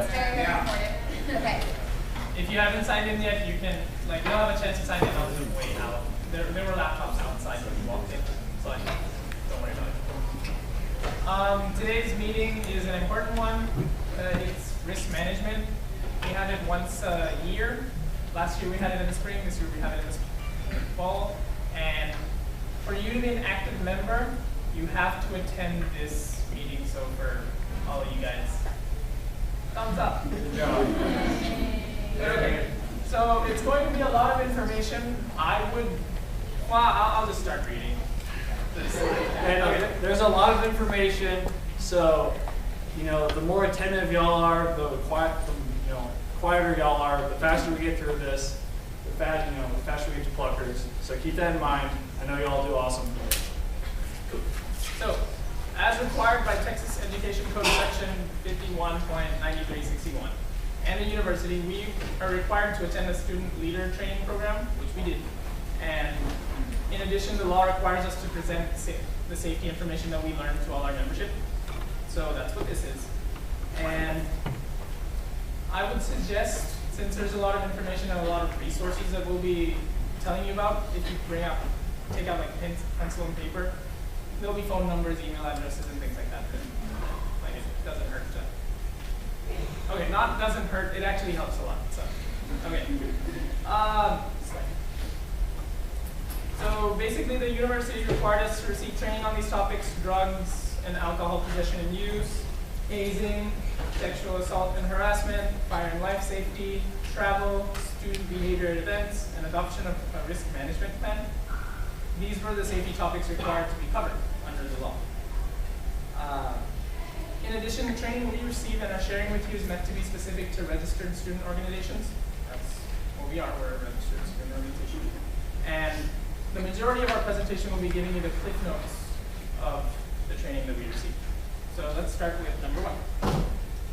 It's very, very important. Okay. If you haven't signed in yet, you can, you'll have a chance to sign in on the way out. There were laptops outside when you walked in, so don't worry about it. Today's meeting is an important one. It's risk management. We have it once a year. Last year we had it in the spring, this year we have it in the fall. And for you to be an active member, you have to attend this meeting. So for all of you guys, thumbs up. Okay. So it's going to be a lot of information. I'll just start reading this slide. And there's a lot of information, so the more attentive y'all are, the quieter y'all are, the faster we get through this, the faster we get to pluckers. So keep that in mind. I know y'all do awesome. So, as required by Texas Education Code Section 51.9361 and the university, we are required to attend a student leader training program, which we did. And in addition, the law requires us to present the safety information that we learned to all our membership. So that's what this is. And I would suggest, since there's a lot of information and a lot of resources that we'll be telling you about, if you take out pencil and paper, there'll be phone numbers, email addresses, and things like that. It doesn't hurt to. Okay, not doesn't hurt. It actually helps a lot. So, okay. So basically, the university required us to receive training on these topics: drugs and alcohol possession and use, hazing, sexual assault and harassment, fire and life safety, travel, student behavior at events, and adoption of a risk management plan. These were the safety topics required to be covered under the law. In addition, the training we receive and are sharing with you is meant to be specific to registered student organizations. That's what we are. We're a registered student organization. And the majority of our presentation will be giving you the cliff notes of the training that we received. So let's start with number 1.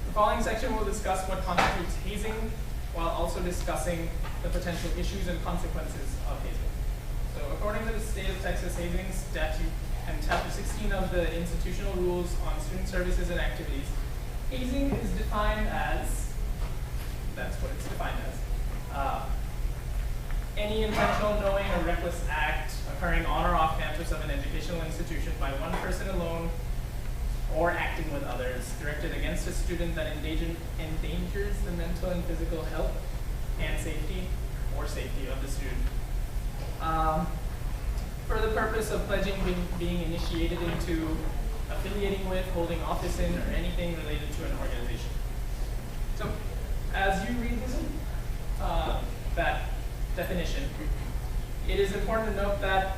The following section will discuss what constitutes hazing, while also discussing the potential issues and consequences of hazing. So according to the State of Texas Hazing Statute and Chapter 16 of the Institutional Rules on Student Services and Activities, hazing is defined as, that's what it's defined as, any intentional, knowing, or reckless act occurring on or off campus of an educational institution by one person alone or acting with others, directed against a student that endangers the mental and physical health and safety or safety of the student. For the purpose of pledging, being initiated into, affiliating with, holding office in, or anything related to an organization. So, as you read this, that definition, it is important to note that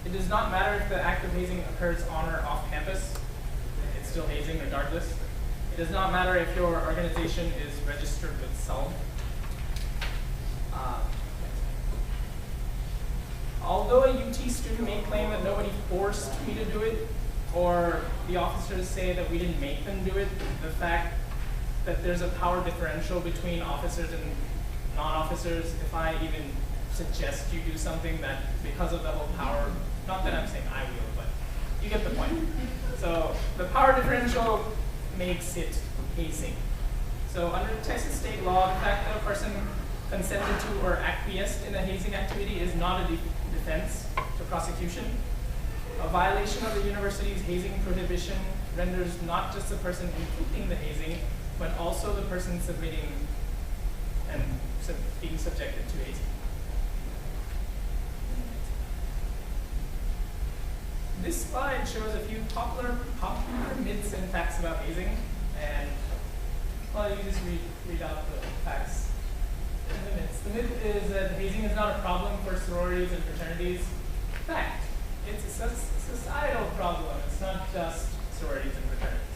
it does not matter if the act of hazing occurs on or off campus. It's still hazing regardless. It does not matter if your organization is registered with SALM. Although a UT student may claim that nobody forced me to do it, or the officers say that we didn't make them do it, the fact that there's a power differential between officers and non-officers, if I even suggest you do something that, because of the whole power, not that I'm saying I will, but you get the point. So the power differential makes it hazing. So under Texas state law, the fact that a person consented to or acquiesced in a hazing activity is not a defense to prosecution. A violation of the university's hazing prohibition renders not just the person inflicting the hazing, but also the person submitting and being subjected to hazing. This slide shows a few popular myths and facts about hazing, and well, you just read out the facts and the myths. The myth is that hazing is not a problem for sororities and fraternities. Fact, it's a societal problem. It's not just sororities and fraternities.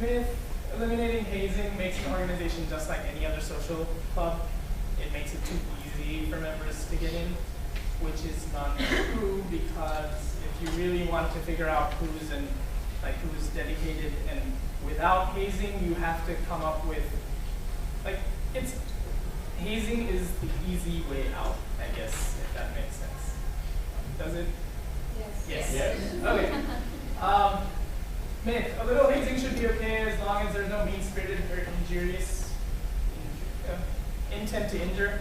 Myth: eliminating hazing makes an organization just like any other social club. It makes it too easy for members to get in, which is not true, because if you really want to figure out who's dedicated and without hazing, you have to come up with, hazing is the easy way out, I guess, if that makes sense. Does it? Yes. Okay. Myth, a little hazing should be okay as long as there's no mean-spirited or injurious intent to injure.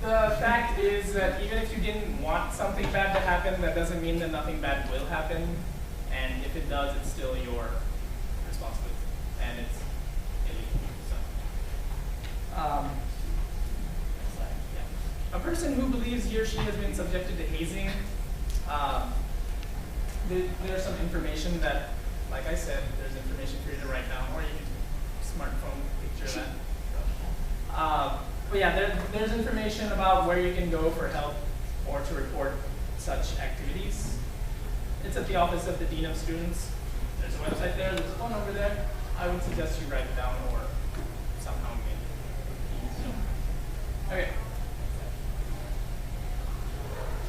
The fact is that even if you didn't want something bad to happen, that doesn't mean that nothing bad will happen. And if it does, it's still your responsibility. And it's illegal. So. A person who believes he or she has been subjected to hazing, there's some information that, like I said, there's information for you to write down, or you can smartphone picture that. But yeah, there's information about where you can go for help or to report such activities. It's at the office of the Dean of Students. There's a website there, there's a phone over there. I would suggest you write it down or somehow maybe. Okay.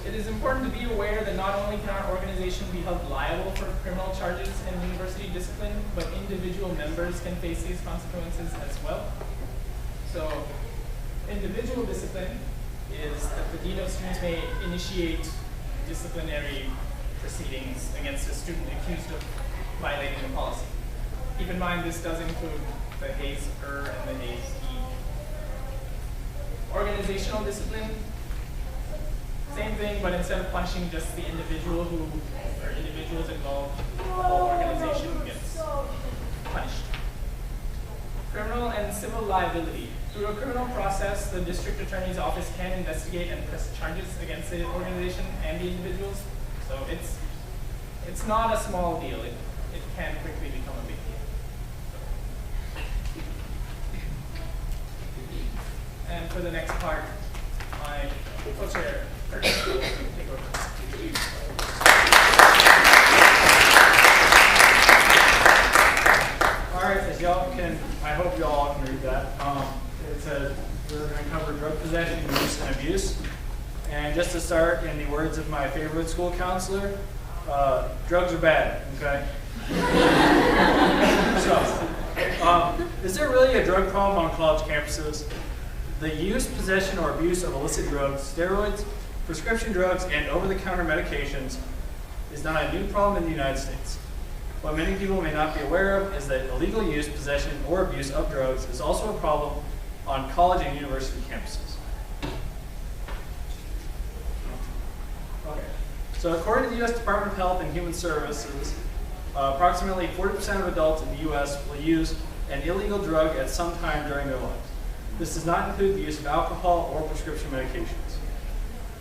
It is important to be aware that not only can our organization be held liable for criminal charges and university discipline, but individual members can face these consequences as well. So, individual discipline is that the Dean of Students may initiate disciplinary proceedings against a student accused of violating the policy. Keep in mind this does include the Haze-er and the Haze-e. Organizational discipline, same thing, but instead of punishing just the individual or individuals involved, the whole organization gets punished. Criminal and civil liability. Through a criminal process, the district attorney's office can investigate and press charges against the organization and the individuals. So it's not a small deal. It can quickly become a big deal. And for the next part, my co-chair, will take over. All right, as y'all can, I hope y'all can read that. It says we're going to cover drug possession, use, and abuse. And just to start, in the words of my favorite school counselor, drugs are bad, okay? So, is there really a drug problem on college campuses? The use, possession, or abuse of illicit drugs, steroids, prescription drugs, and over-the-counter medications is not a new problem in the United States. What many people may not be aware of is that illegal use, possession, or abuse of drugs is also a problem on college and university campuses. Okay. So according to the U.S. Department of Health and Human Services, approximately 40% of adults in the U.S. will use an illegal drug at some time during their lives. This does not include the use of alcohol or prescription medications.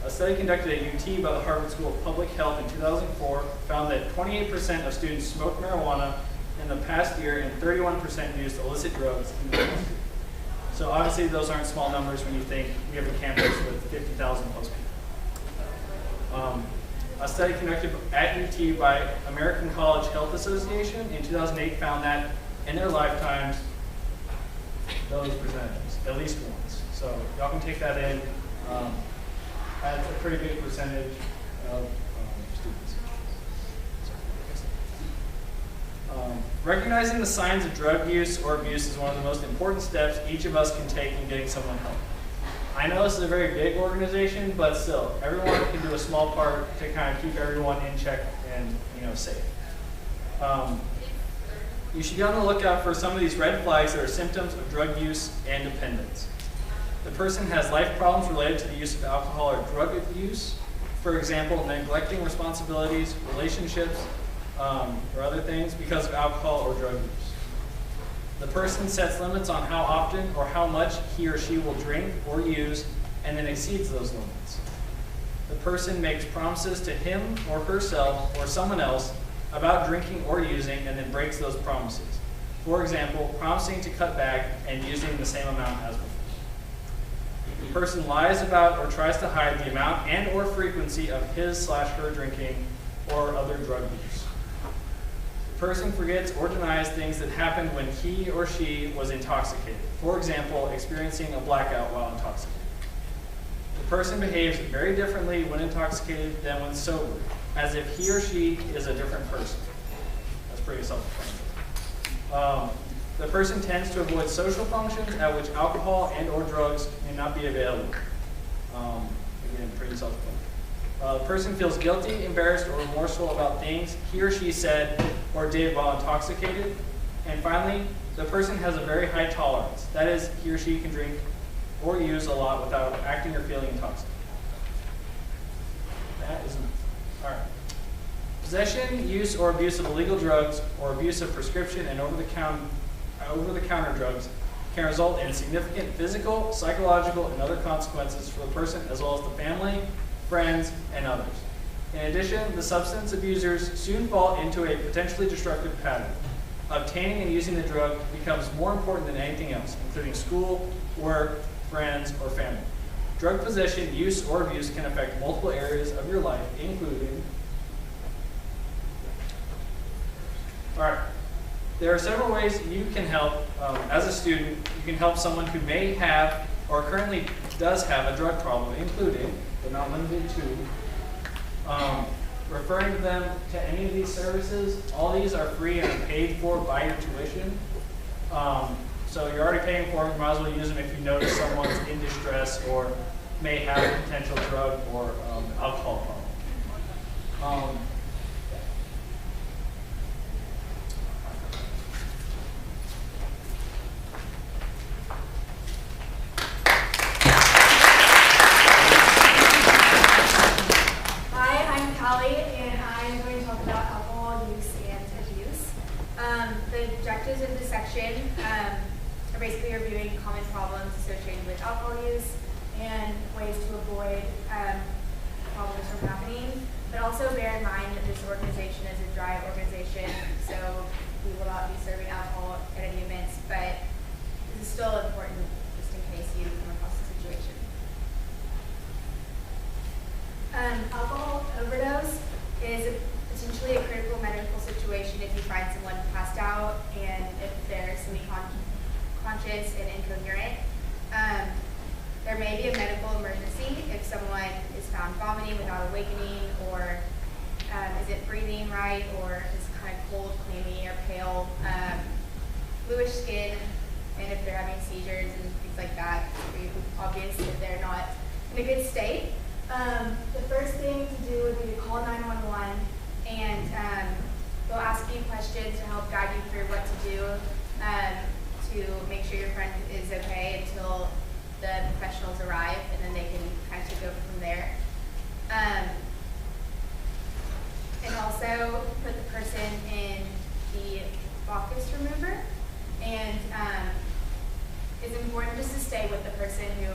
A study conducted at UT by the Harvard School of Public Health in 2004 found that 28% of students smoked marijuana in the past year and 31% used illicit drugs in the past year. So obviously those aren't small numbers when you think we have a campus with 50,000 plus people. A study conducted at UT by American College Health Association in 2008 found that in their lifetimes, those percentages, at least once. So y'all can take that in. That's a pretty big percentage of students. Recognizing the signs of drug use or abuse is one of the most important steps each of us can take in getting someone help. I know this is a very big organization, but still, everyone can do a small part to kind of keep everyone in check and safe. You should be on the lookout for some of these red flags that are symptoms of drug use and dependence. The person has life problems related to the use of alcohol or drug abuse. For example, neglecting responsibilities, relationships, or other things because of alcohol or drug use. The person sets limits on how often or how much he or she will drink or use and then exceeds those limits. The person makes promises to him or herself or someone else about drinking or using and then breaks those promises. For example, promising to cut back and using the same amount as before. The person lies about or tries to hide the amount and or frequency of his/her drinking or other drug use. The person forgets or denies things that happened when he or she was intoxicated. For example, experiencing a blackout while intoxicated. The person behaves very differently when intoxicated than when sober, as if he or she is a different person. That's pretty self-explanatory. The person tends to avoid social functions at which alcohol and or drugs may not be available. Again, pretty self-explanatory. The person feels guilty, embarrassed, or remorseful about things he or she said or did while intoxicated. And finally, the person has a very high tolerance. That is, he or she can drink or use a lot without acting or feeling intoxicated. That is enough. All right. Possession, use, or abuse of illegal drugs or abuse of prescription and over-the-counter drugs can result in significant physical, psychological, and other consequences for the person as well as the family, friends, and others. In addition, the substance abusers soon fall into a potentially destructive pattern. Obtaining and using the drug becomes more important than anything else, including school, work, friends, or family. Drug possession, use, or abuse can affect multiple areas of your life, including... All right. There are several ways you can help. As a student, you can help someone who may have or currently does have a drug problem, including, but not limited to, referring to them to any of these services. All these are free and are paid for by your tuition. So you're already paying for them. You might as well use them if you notice someone's in distress or may have a potential drug or alcohol problem. The objectives of this section are basically reviewing common problems associated with alcohol use and ways to avoid problems from happening. But also bear in mind that this organization is a dry organization, so we will not be serving alcohol at any events, but this is still important just in case you come across the situation. Alcohol overdose is potentially a critical medical situation if you find someone passed out and if they're semi-conscious and incoherent. There may be a medical emergency if someone is found vomiting without awakening or isn't breathing right or is kind of cold, clammy, or pale, bluish skin, and if they're having seizures and things like that. It's obvious that they're not in a good state. The first thing to do would be to call 911. And they'll ask you questions to help guide you through what to do to make sure your friend is okay until the professionals arrive, and then they can kind of take over from there. And also put the person in the mucus remover. And it's important just to stay with the person who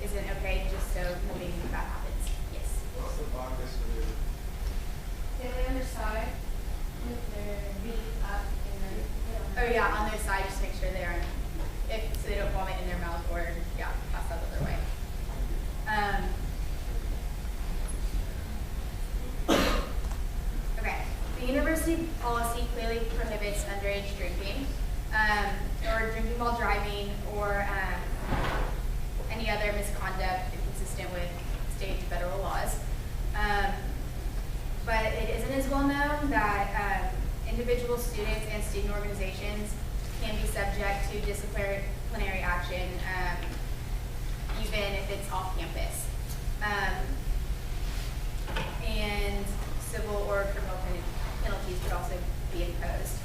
isn't okay, just so nothing bad happens. Yes? What's the mucus remover? They lay on their side with their feet up and then, oh yeah, on their side, just make sure they aren't, so they don't vomit in their mouth or, yeah, pass out the other way. Okay, the university policy clearly prohibits underage drinking, or drinking while driving, or any other misconduct inconsistent with state and federal laws. But it isn't as well known that individual students and student organizations can be subject to disciplinary action, even if it's off campus. And civil or criminal penalties could also be imposed.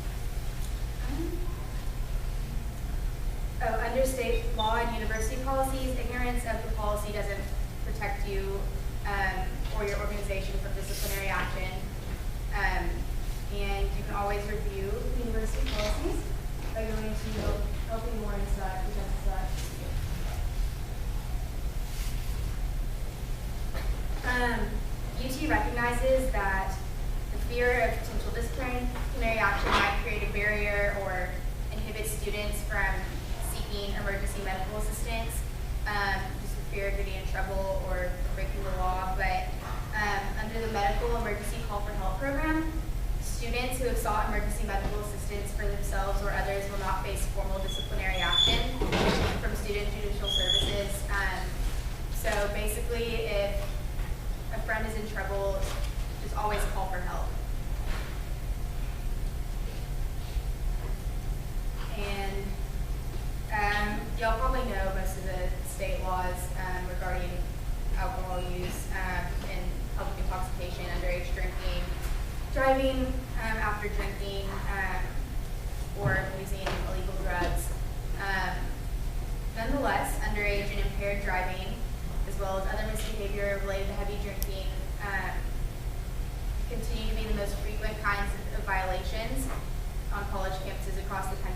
Under state law and university policies, ignorance of the policy doesn't protect you or your organization from disciplinary action. And you can always review university policies by going to helping more into that, presents that. UT recognizes that the fear of potential disciplinary action might create a barrier or inhibit students from seeking emergency medical assistance, just for fear of getting in trouble or breaking the law. But under the medical emergency call for help program, students who have sought emergency medical assistance for themselves or others will not face formal disciplinary action from student judicial services. So basically, if a friend is in trouble, just always call for help. And y'all probably know most of the state laws regarding alcohol use and public intoxication, underage drinking, driving after drinking,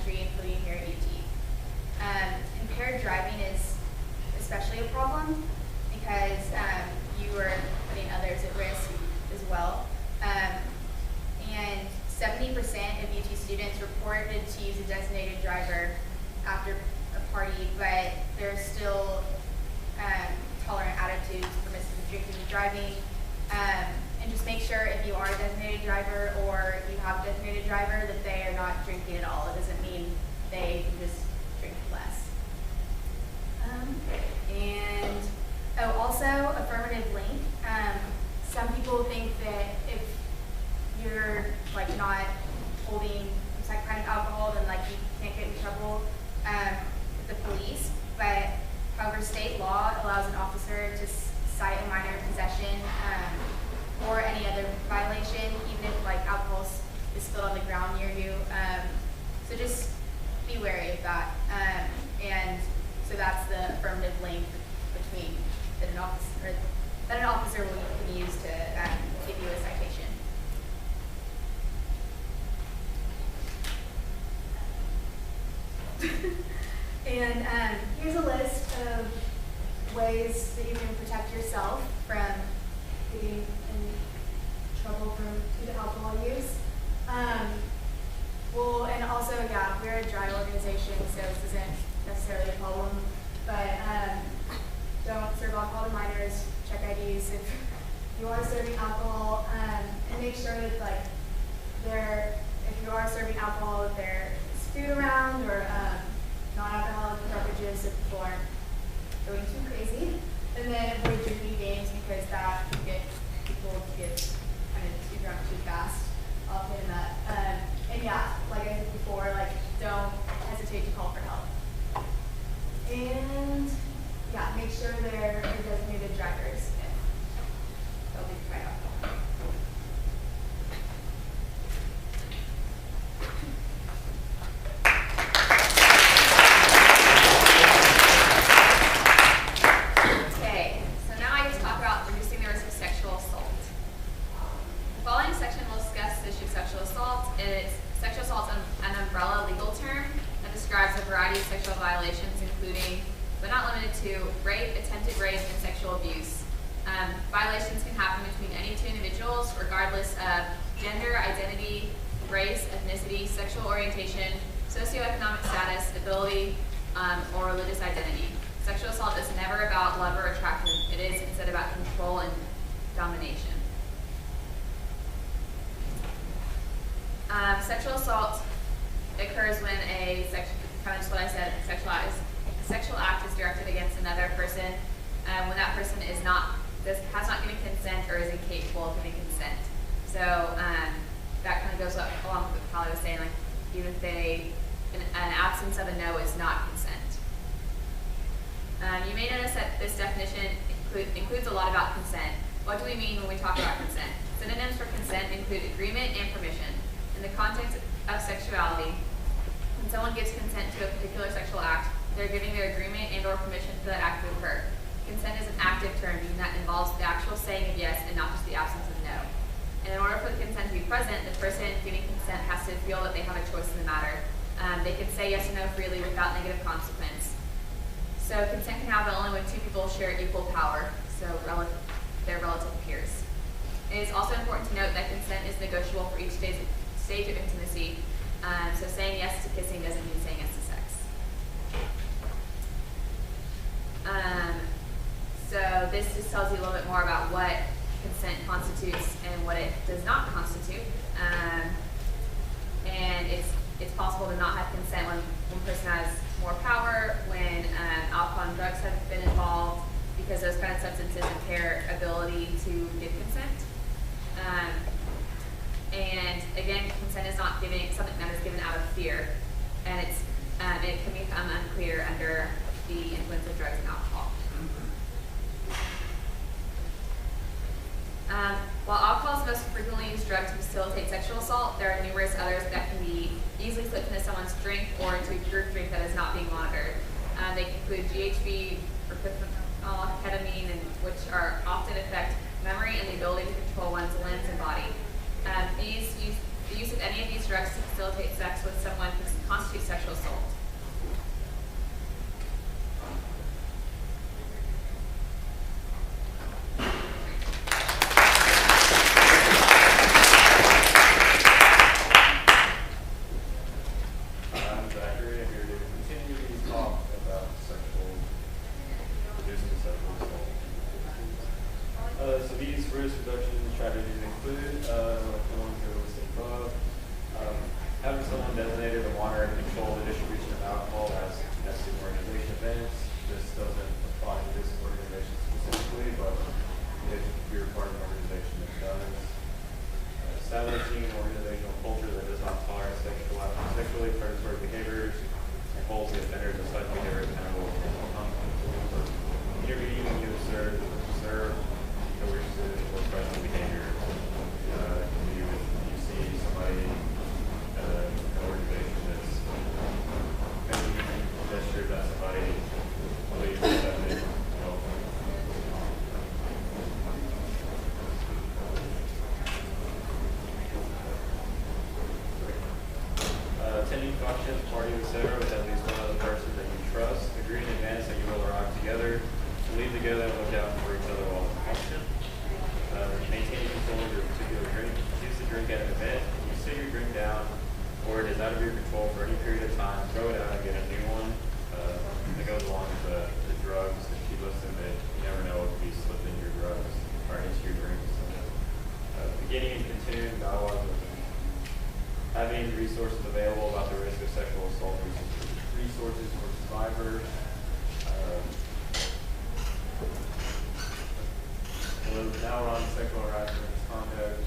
country, including here at UT. Impaired driving is especially a problem because you are putting others at risk as well. And 70% of UT students reported to use a designated driver after a party, but there's still tolerant attitudes, permissive drinking and driving. And just make sure if you are a designated driver or you have a designated driver that they are not drinking at all. It doesn't mean they can just drink less. Also affirmative link. Some people think that if you're like not holding some kind of alcohol, then like you can't get in trouble with the police. But however, state law allows an officer to cite a minor possession or any other violation, even if like alcohol is spilled on the ground near you. So just be wary of that. And so that's the affirmative link between that an officer will use to give you a citation. And here's a list of ways that you can protect yourself from getting in trouble due to alcohol use. And also, yeah, we're a dry organization, so this isn't necessarily a problem, but don't serve alcohol to minors, check IDs if you are serving alcohol, and make sure that if you are serving alcohol, that there is food around or non-alcoholic beverages if people aren't going too crazy. And then avoid drinking games because that can get people to get kind of too drunk too fast. I'll put in that. And yeah, like I said before, like don't hesitate to call for help. And yeah, make sure they're designated drivers if they'll be tried out. Okay, so now I just talk about reducing the risk of sexual assault. The following section will discuss the issue of sexual assault. Sexual assault is an umbrella legal term that describes a variety of sexual violations, including, but not limited to, rape, attempted rape, and sexual abuse. Violations can happen between any two individuals, regardless of gender, identity, race, ethnicity, sexual orientation, socioeconomic status, ability, or religious identity. Sexual assault is never about love or attraction. It is instead about control and domination. Sexual assault occurs when kind of just what I said, sexual act is directed against another person when that person has not given consent or is incapable of giving consent. So that kind of goes along with what Holly was saying, like even if an absence of a no is not consent. You may notice that this definition includes a lot about consent. What do we mean when we talk about consent? Synonyms for consent include agreement and permission. In the context of sexuality, when someone gives consent to a particular sexual act, they're giving their agreement and or permission for that act to occur. Consent is an active term, meaning that involves the actual saying of yes and not just the absence of no. And in order for the consent to be present, the person giving consent has to feel that they have a choice in the matter. They can say yes or no freely without negative consequence. So consent can happen only when two people share equal power, so they're relative peers. It is also important to note that consent is negotiable for each stage of intimacy. So saying yes to kissing doesn't mean saying yes to sex. So this just tells you a little bit more about what consent constitutes and what it does not constitute. And it's possible to not have consent when one person has more power, when alcohol and drugs have been involved, because those kind of substances impair ability to give consent. And again, consent is not something that is given out of fear, and it can become unclear under the influence of drugs and alcohol. While alcohol is the most frequently used drug to facilitate sexual assault, there are numerous others that can be easily slipped into someone's drink or into a group drink that is not being monitored. They can include GHB, or ketamine, which are often affect memory and the ability to control one's limbs and body. The use of any of these drugs to facilitate sex with someone constitutes sexual designated to monitor and control the distribution of alcohol as student organization events. This doesn't apply to this organization specifically, but if you're part of an organization that does. Establishing an organizational culture that does not tolerate sexually predatory behaviors and holds the offenders of such behavior accountable. Intervening when you observe coercive or threatening behavior. You see somebody at an organization that's making gestures at somebody, believes that they attending functions, parties, etc. with at least one other person that you trust. Agree in advance that you will arrive together. Leave together and look out for each other while in function. Maintaining control of your particular drink. Choose to drink at an event. If you sit your drink down or it is out of your control for any period of time, throw it out and get a new one. That goes along with the drugs. If you listen, that you never know if you slip in your drugs or into your drinks. Beginning and continuing dialogue with them. Having resources available about the risk of sexual assault, resources for survivors. Now we're on sexual harassment and misconduct.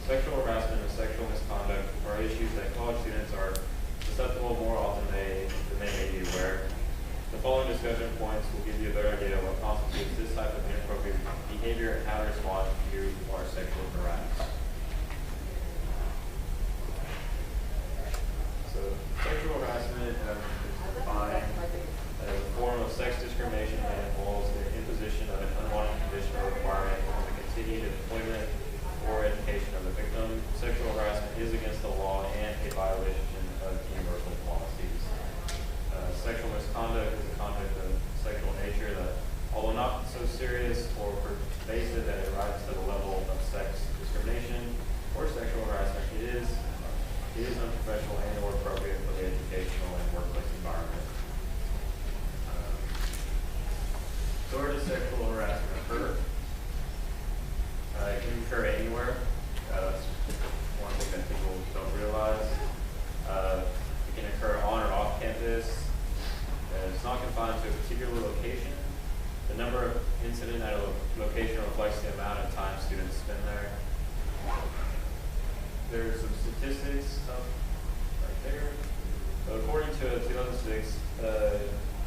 Sexual harassment and sexual misconduct are issues that college students are susceptible more often than they may be aware. The following discussion points will give you a better idea of what constitutes this type of inappropriate behavior and how to respond if you are sexually harassed. So, sexual harassment is defined as a form of sex discrimination that involves the imposition of an unwanted condition or requirement on the continued employment or education of the victim. Sexual harassment is against the law and a violation of universal policies. Sexual misconduct is a conduct of sexual nature that, although not so serious or pervasive that it rises to the level of sex discrimination or sexual harassment, it is unprofessional and or appropriate for the educational and workplace environment. So where does sexual harassment occur? It can occur anywhere. That's one thing that people don't realize. It can occur on or off campus. It's not confined to a particular location. The number of incidents at a location reflects the amount of time students spend there. There are some statistics right there. So according to a 2006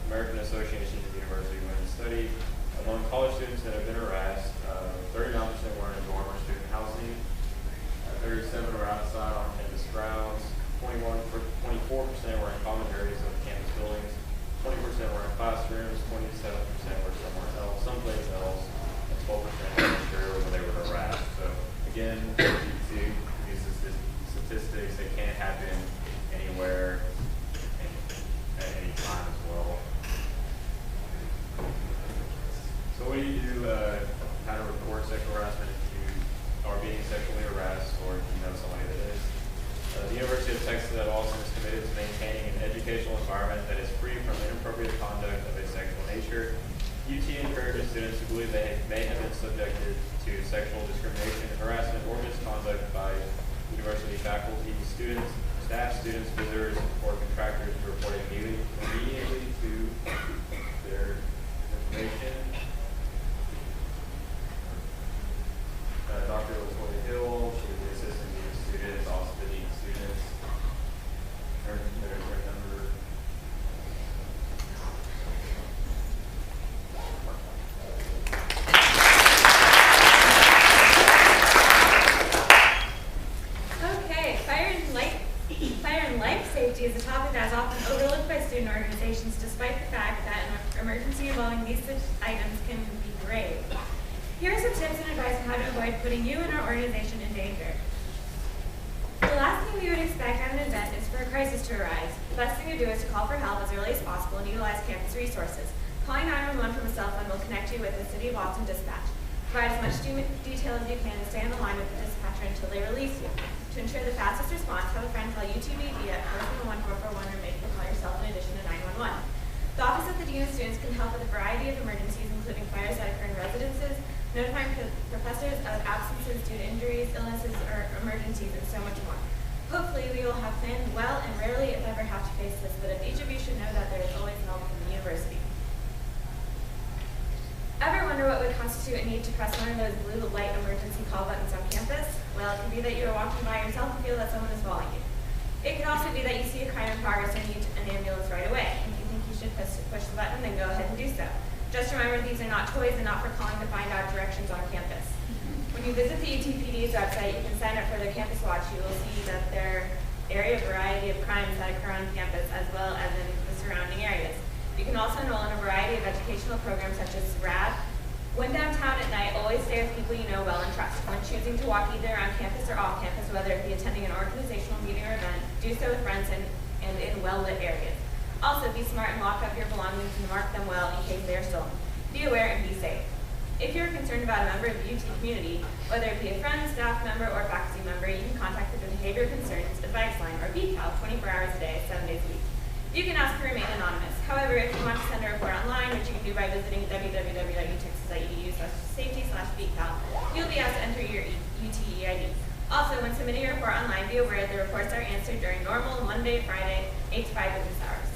American Association of University Women's Study, among college students that have been harassed, 39% were in dorm or student housing, 37% were outside on campus grounds, 24% were in common areas of campus buildings, 20% were in classrooms, 27% were somewhere else, someplace else, and 12% were sure where they were harassed. So again, you see these statistics, they can't happen anywhere at any time as well. So what do you do how to report sexual harassment if you are being sexually harassed or if you know somebody that is? The University of Texas at Austin is committed to maintaining an educational environment that is free from inappropriate conduct of a sexual nature. UT encourages students who believe they may have been subjected to sexual discrimination, harassment, or misconduct by university faculty, students, staff, students, visitors, or contractors to report immediately to their information. Dr. Latoya Hill, she is the assistant dean of students, also the dean of students. There's her number. Okay, fire and life safety is a topic that is often overlooked by student organizations, despite the fact that an emergency involving these items can be grave. Here are some tips and advice on how to avoid putting you and our organization in danger. The last thing we would expect at an event is for a crisis to arise. The best thing to do is to call for help as early as possible and utilize campus resources. Calling 911 from a cell phone will connect you with the City of Austin dispatch. Provide as much detail as you can and stay on the line with the dispatcher until they release you. To ensure the fastest response, have a friend call UTBD at 411-441 or make the call yourself in addition to 911. The Office of the Dean of Students can help with a variety of emergencies, including fires that occur in residences, notifying professors of absences due to injuries, illnesses, or emergencies, and so much more. Hopefully, we will have planned well and face this, but each of you should know that there is always help from the university. Ever wonder what would constitute a need to press one of those blue light emergency call buttons on campus? Well, it could be that you are walking by yourself and feel that someone is calling you. It could also be that you see a crime in progress and need an ambulance right away. If you think you should push the button, then go ahead and do so. Just remember, these are not toys and not for calling to find out directions on campus. When you visit the UTPD's website, you can sign up for their Campus Watch. You will see that there are a variety of crimes that occur on campus as well as in the surrounding areas. You can also enroll in a variety of educational programs such as RAD. When downtown at night, always stay with people you know well and trust. When choosing to walk either on campus or off campus, whether it be attending an organizational meeting or event, do so with friends and in well-lit areas. Also, be smart and lock up your belongings and mark them well in case they are stolen. Be aware and be safe. If you're concerned about a member of the UT community, whether it be a friend, staff member, or faculty member, you can contact the Behavior Concerns Advice Line, or BCAL, 24 hours a day, 7 days a week. You can ask to remain anonymous. However, if you want to send a report online, which you can do by visiting www.utexas.edu/safety/BCAL, you'll be asked to enter your UTE-ID. Also, when submitting your report online, be aware the reports are answered during normal Monday, Friday, 8 to 5 business hours.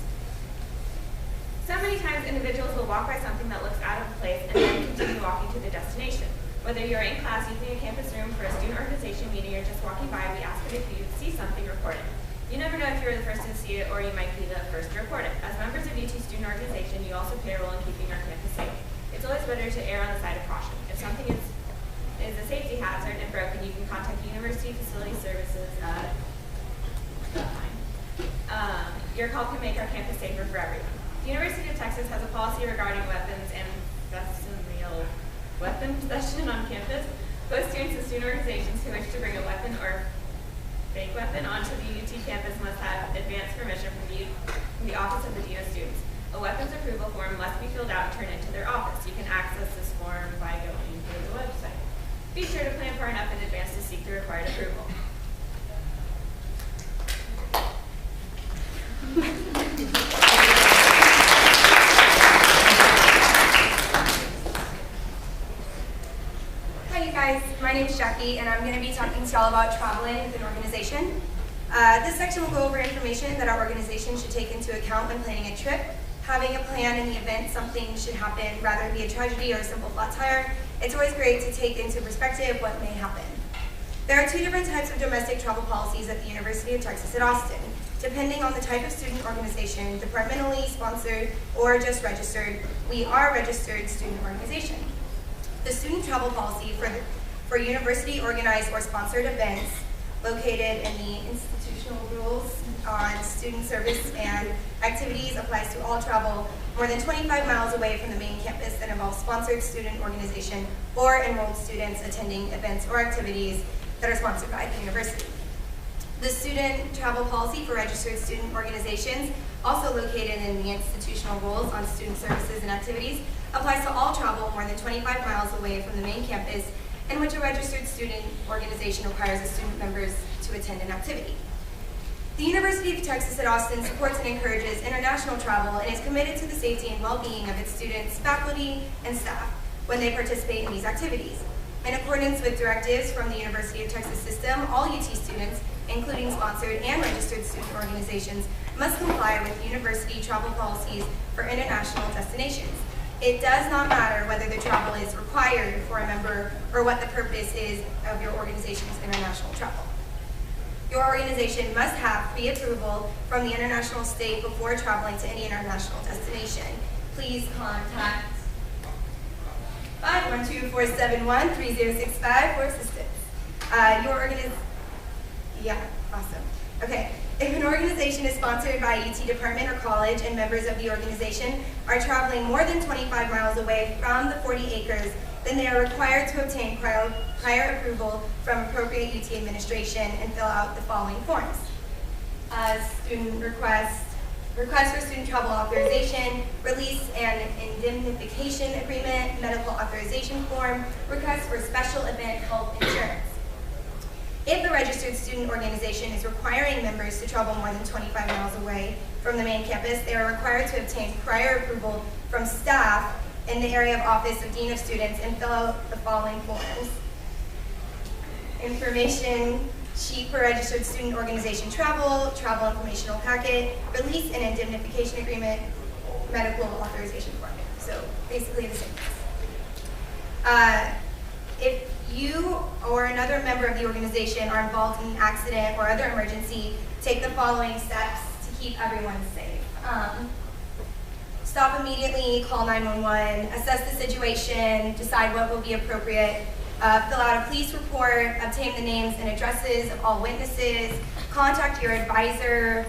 So many times individuals will walk by something that looks out of place and then continue walking to the destination. Whether you're in class using a campus room for a student organization meeting or just walking by, we ask that if you see something, report it. You never know if you're the first to see it or you might be the first to report it. As members of UT student organization, you also play a role in keeping our campus safe. It's always better to err on the side of caution. If something is a safety hazard and broken, you can contact University Facility Services at your call can make our campus safer for everyone. The University of Texas has a policy regarding weapons and weapon possession on campus. Both students and student organizations who wish to bring a weapon or fake weapon onto the UT campus must have advance permission from the Office of the Dean of Students. A weapons approval form must be filled out and turned into their office. You can access this form by going to the website. Be sure to plan far enough in advance to seek the required approval. Hi you guys, my name is Jackie and I'm going to be talking to y'all about traveling with an organization. This section will go over information that our organization should take into account when planning a trip. Having a plan in the event something should happen, rather it be a tragedy or a simple flat tire, it's always great to take into perspective what may happen. There are two different types of domestic travel policies at the University of Texas at Austin. Depending on the type of student organization, departmentally sponsored or just registered, we are a registered student organization. The student travel policy for university organized or sponsored events located in the institutional rules on student service and activities applies to all travel more than 25 miles away from the main campus that involves sponsored student organization or enrolled students attending events or activities that are sponsored by the university. The student travel policy for registered student organizations, also located in the institutional rules on student services and activities, applies to all travel more than 25 miles away from the main campus in which a registered student organization requires the student members to attend an activity. The University of Texas at Austin supports and encourages international travel and is committed to the safety and well-being of its students, faculty, and staff when they participate in these activities. In accordance with directives from the University of Texas system, all UT students, including sponsored and registered student organizations, must comply with university travel policies for international destinations. It does not matter whether the travel is required for a member or what the purpose is of your organization's international travel. Your organization must have pre-approval from the international state before traveling to any international destination. Please contact 512-471-3065 for assistance. Okay. If an organization is sponsored by a UT department or college and members of the organization are traveling more than 25 miles away from the 40 acres, then they are required to obtain prior approval from appropriate UT administration and fill out the following forms. Student request for student travel authorization, release and indemnification agreement, medical authorization form, request for special event health insurance. If the registered student organization is requiring members to travel more than 25 miles away from the main campus, they are required to obtain prior approval from staff in the area of Office of Dean of Students and fill out the following forms. Information sheet for registered student organization travel, travel informational packet, release and indemnification agreement, medical authorization form. So basically the same thing. If you or another member of the organization are involved in an accident or other emergency, take the following steps to keep everyone safe. Stop immediately, call 911, assess the situation, decide what will be appropriate, fill out a police report, obtain the names and addresses of all witnesses, contact your advisor.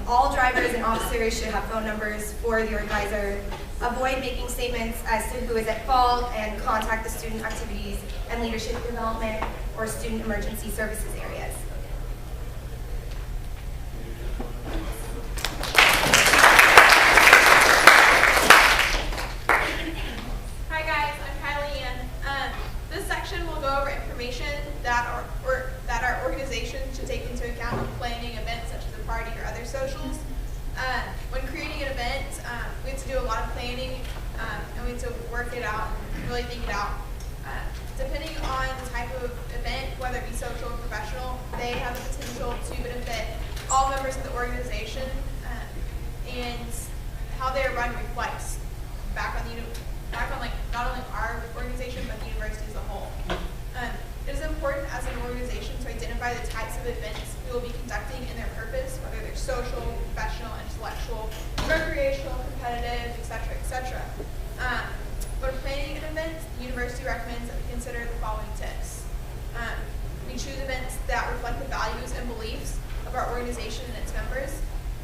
All drivers and officers should have phone numbers for your advisor. Avoid making statements as to who is at fault, and contact the student activities and leadership development or student emergency services areas. Hi guys, I'm Kylie Ann. This section will go over information that our organization should take into account when planning events such as a party or other socials. When creating an event, we have to do a lot of planning, and we have to work it out and really think it out. Depending on the type of event, whether it be social or professional, they have the potential to benefit all members of the organization, and how they are run reflects back on like not only our organization but the university as a whole. It is important as an organization to identify the types of events we will be conducting and their purpose, whether they're social, professional, intellectual, recreational, competitive, etc., etc. When planning an event, the university recommends that we consider the following tips. We choose events that reflect the values and beliefs of our organization and its members,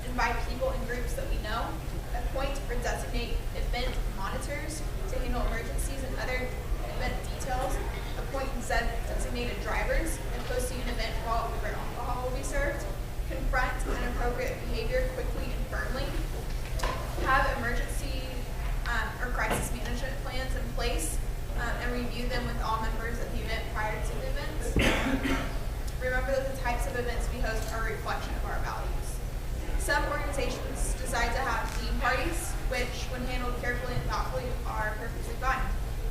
invite people and groups that we know, appoint or designate event monitors to handle emergencies and other event details, appoint designated drivers, and posting an event while alcohol will be served, confront inappropriate behavior quickly and firmly, have emergency or crisis management plans in place, and review them with all members of the event prior to the event. Remember that the types of events we host are a reflection of our values. Some organizations decide to have theme parties, which, when handled carefully and thoughtfully, are perfectly fine.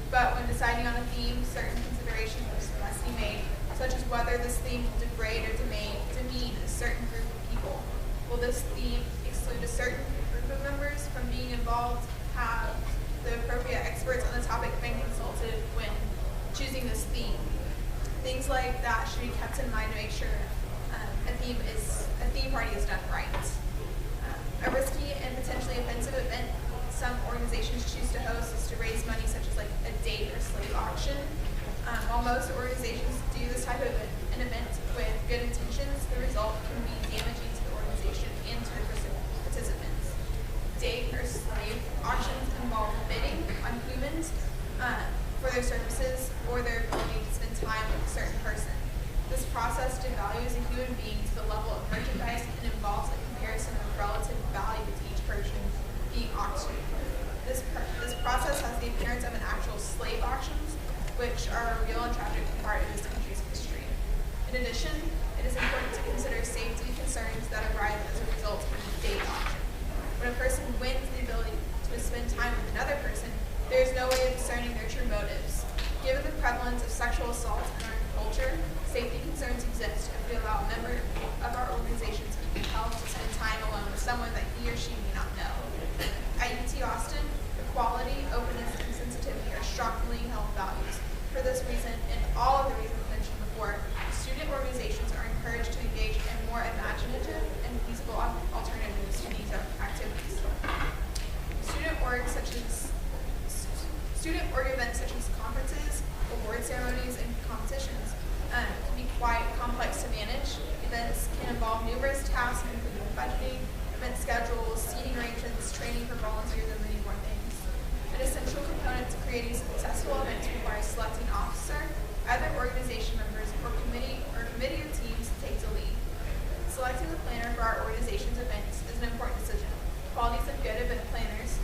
But when deciding on a theme, certain considerations must be made, such as whether this theme will degrade or demean a certain group of people. Will this theme exclude a certain group of members from being involved? Have the appropriate experts on the topic been consulted when choosing this theme? Things like that should be kept in mind to make sure a theme party is done right. A risky and potentially offensive event some organizations choose to host is to raise money, such as like a date or slave auction. While most organizations do this type of an event with good intentions, the result can be damaging to the organization and to the participants. Date or slave auctions involve bidding on humans for their services or their ability to spend time with a certain person. This process devalues a human being to the level of merchandise and involves a comparison of relative value to each person being auctioned. This process has the appearance of an actual slave auctions, which are a real and tragic part of this country's history. In addition, it is important to consider safety concerns that arise as a result of a date auction. When a person wins the ability to spend time with another person, there is no way of discerning their true motives. Given the prevalence of sexual assault in our culture, safety concerns exist if we allow a member of our organization to be compelled to spend time alone with someone that he or she may not know. At UT Austin, equality, openness, and sensitivity are strongly held values. For this reason, and all of the reasons mentioned before, student organizations are encouraged to engage in more imaginative and feasible alternatives to these activities. Student org events such as conferences, award ceremonies, and competitions can be quite complex to manage. Events can involve numerous tasks, including budgeting, event schedules, seating arrangements, training for volunteers, and many more things. An essential component to creating successful events requires selecting an officer, other organization members, or committee or teams to take the lead. Selecting the planner for our organization's events is an important decision. Qualities of good event planners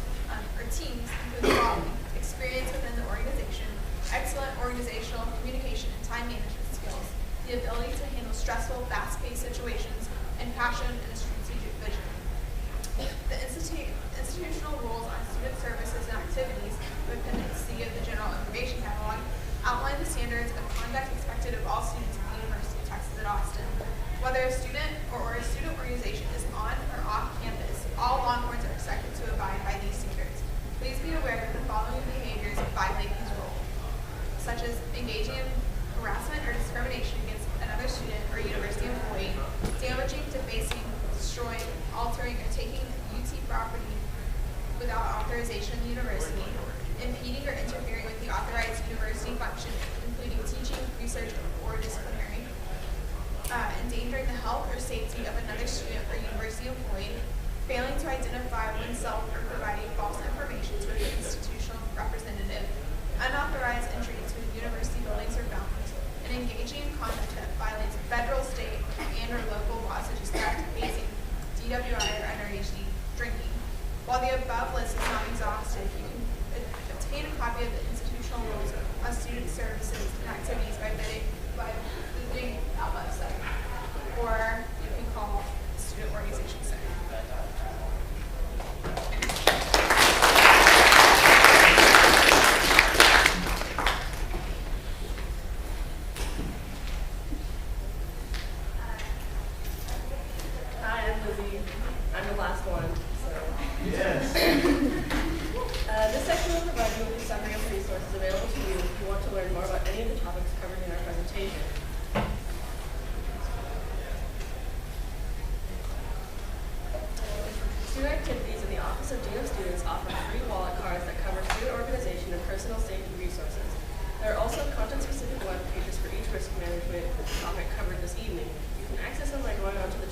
or teams include the following: experience within the organization, excellent organizational communication and time management skills, the ability to handle stressful, fast-paced situations, and passion and a strategic vision. The institutional rules on student services and activities of Appendix C of the General Information Catalog outline the standards of conduct expected without authorization of the university, impeding or interfering with the authorized university function, including teaching, research, or disciplinary, endangering the health or safety of another student or university employee, failing to identify oneself or providing false information to an institutional representative, unauthorized entry into university buildings or grounds, and engaging in conduct that violates federal, state, and or local laws such as theft, hazing, DWI, or underage drinking. While the above list is not exhaustive, you can obtain a copy of the institutional rules on student services and activities by visiting our website, or you can call the Student Organization Center. Hi, I'm Lizzie. I'm the last one. So. Yes. This section will provide you with a summary of resources available to you if you want to learn more about any of the topics covered in our presentation. Student activities in the Office of Dean of Students offer free wallet cards that cover student organization and personal safety resources. There are also content-specific web pages for each risk management topic covered this evening. You can access them by going onto the